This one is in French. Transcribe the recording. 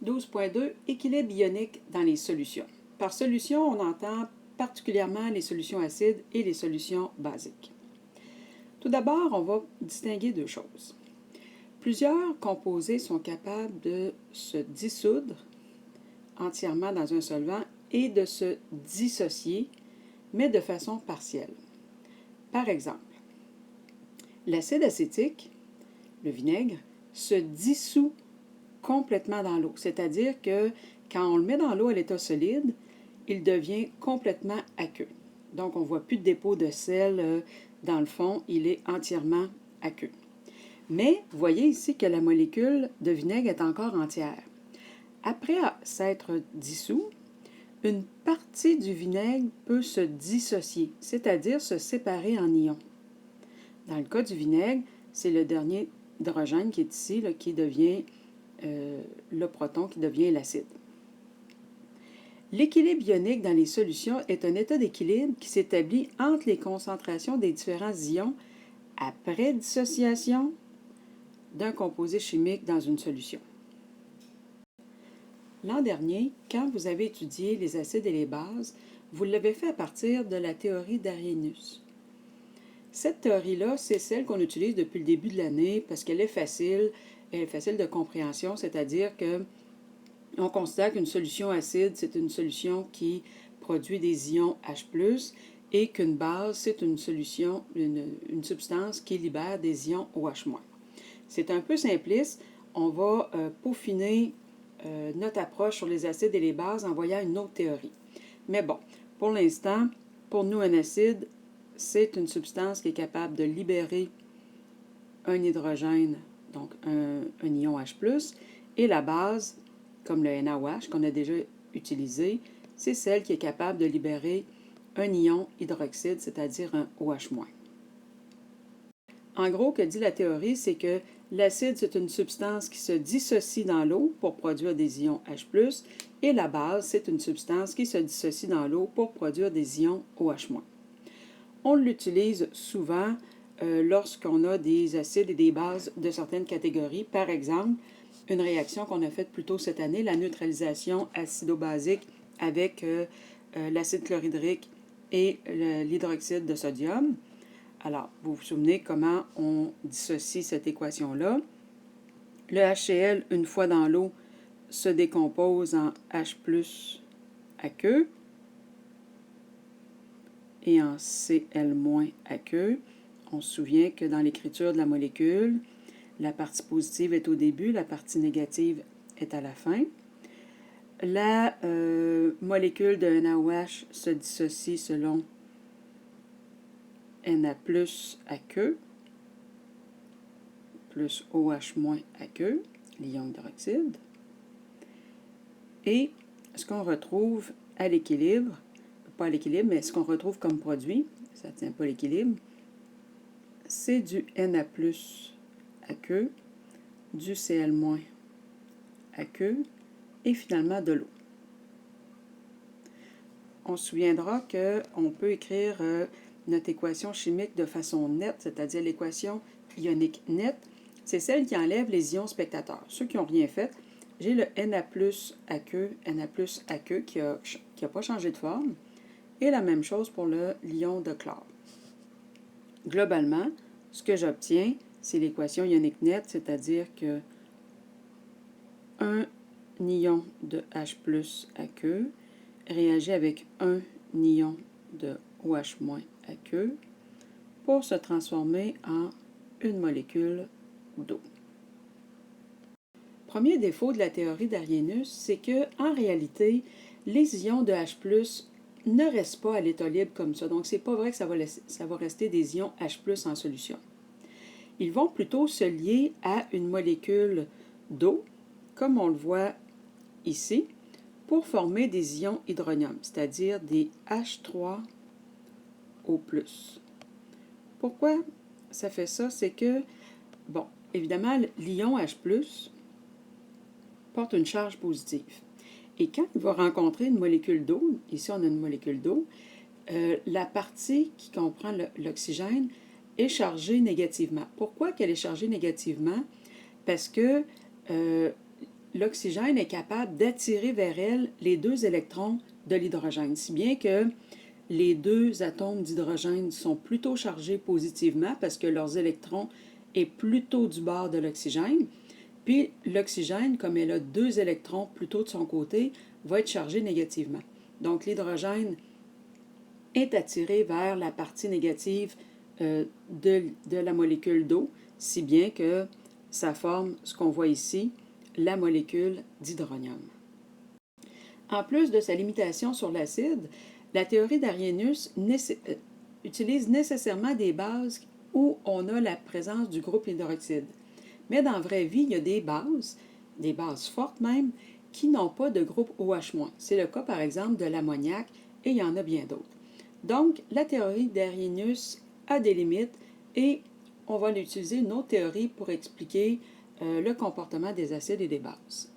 12.2 Équilibre ionique dans les solutions. Par solution, on entend particulièrement les solutions acides et les solutions basiques. Tout d'abord, on va distinguer deux choses. Plusieurs composés sont capables de se dissoudre entièrement dans un solvant et de se dissocier, mais de façon partielle. Par exemple, l'acide acétique, le vinaigre, se dissout complètement dans l'eau. C'est-à-dire que quand on le met dans l'eau à l'état solide, il devient complètement aqueux. Donc, on ne voit plus de dépôt de sel dans le fond, il est entièrement aqueux. Mais, vous voyez ici que la molécule de vinaigre est encore entière. Après s'être dissous, une partie du vinaigre peut se dissocier, c'est-à-dire se séparer en ions. Dans le cas du vinaigre, c'est le dernier hydrogène qui est ici, là, qui devient le proton, qui devient l'acide. L'équilibre ionique dans les solutions est un état d'équilibre qui s'établit entre les concentrations des différents ions après dissociation d'un composé chimique dans une solution. L'an dernier, quand vous avez étudié les acides et les bases, vous l'avez fait à partir de la théorie d'Arrhenius. Cette théorie-là, c'est celle qu'on utilise depuis le début de l'année parce qu'elle est facile de compréhension, c'est-à-dire que on considère qu'une solution acide, c'est une solution qui produit des ions H+, et qu'une base, c'est une solution, une substance qui libère des ions OH-. C'est un peu simpliste. On va peaufiner notre approche sur les acides et les bases en voyant une autre théorie. Mais bon, pour l'instant, pour nous, un acide, c'est une substance qui est capable de libérer un hydrogène, donc un ion H+, et la base, comme le NaOH qu'on a déjà utilisé, c'est celle qui est capable de libérer un ion hydroxyde, c'est-à-dire un OH-. En gros, que dit la théorie, c'est que l'acide, c'est une substance qui se dissocie dans l'eau pour produire des ions H+, et la base, c'est une substance qui se dissocie dans l'eau pour produire des ions OH-. On l'utilise souvent lorsqu'on a des acides et des bases de certaines catégories. Par exemple, une réaction qu'on a faite plus tôt cette année, la neutralisation acido-basique avec l'acide chlorhydrique et l'hydroxyde de sodium. Alors, vous vous souvenez comment on dissocie cette équation-là. Le HCl, une fois dans l'eau, se décompose en H+ aqueux et en Cl- aqueux. On se souvient que dans l'écriture de la molécule, la partie positive est au début, la partie négative est à la fin. La molécule de NaOH se dissocie selon Na+ aqueux plus OH- aqueux, l'ion hydroxyde. Et ce qu'on retrouve à l'équilibre, pas à l'équilibre, mais ce qu'on retrouve comme produit, ça ne tient pas l'équilibre, c'est du Na+ aqueux, du Cl- aqueux et finalement de l'eau. On se souviendra qu'on peut écrire notre équation chimique de façon nette, c'est-à-dire l'équation ionique nette, c'est celle qui enlève les ions spectateurs. Ceux qui n'ont rien fait, j'ai le Na+ aqueux qui n'a pas changé de forme, et la même chose pour l'ion de chlore. Globalement, ce que j'obtiens, c'est l'équation ionique nette, c'est-à-dire que un ion de H+ aqueux réagit avec un ion de OH- aqueux pour se transformer en une molécule d'eau. Premier défaut de la théorie d'Arrhenius, c'est que en réalité, les ions de H+ ne restent pas à l'état libre comme ça. Donc, c'est pas vrai que ça va rester des ions H+ en solution. Ils vont plutôt se lier à une molécule d'eau, comme on le voit ici, pour former des ions hydronium, c'est-à-dire des H3O+. Pourquoi ça fait ça? C'est que, bon, évidemment, l'ion H+, porte une charge positive. Et quand il va rencontrer une molécule d'eau, ici on a une molécule d'eau, la partie qui comprend l'oxygène est chargée négativement. Pourquoi qu'elle est chargée négativement? Parce que l'oxygène est capable d'attirer vers elle les deux électrons de l'hydrogène, si bien que les deux atomes d'hydrogène sont plutôt chargés positivement parce que leurs électrons est plutôt du bord de l'oxygène. Puis l'oxygène, comme elle a deux électrons plutôt de son côté, va être chargé négativement. Donc l'hydrogène est attiré vers la partie négative de la molécule d'eau, si bien que ça forme ce qu'on voit ici, la molécule d'hydronium. En plus de sa limitation sur l'acide, la théorie d'Arrhenius utilise nécessairement des bases où on a la présence du groupe hydroxyde. Mais dans la vraie vie, il y a des bases fortes même, qui n'ont pas de groupe OH-. C'est le cas par exemple de l'ammoniac et il y en a bien d'autres. Donc, la théorie d'Arrhenius a des limites et on va utiliser une autre théorie pour expliquer le comportement des acides et des bases.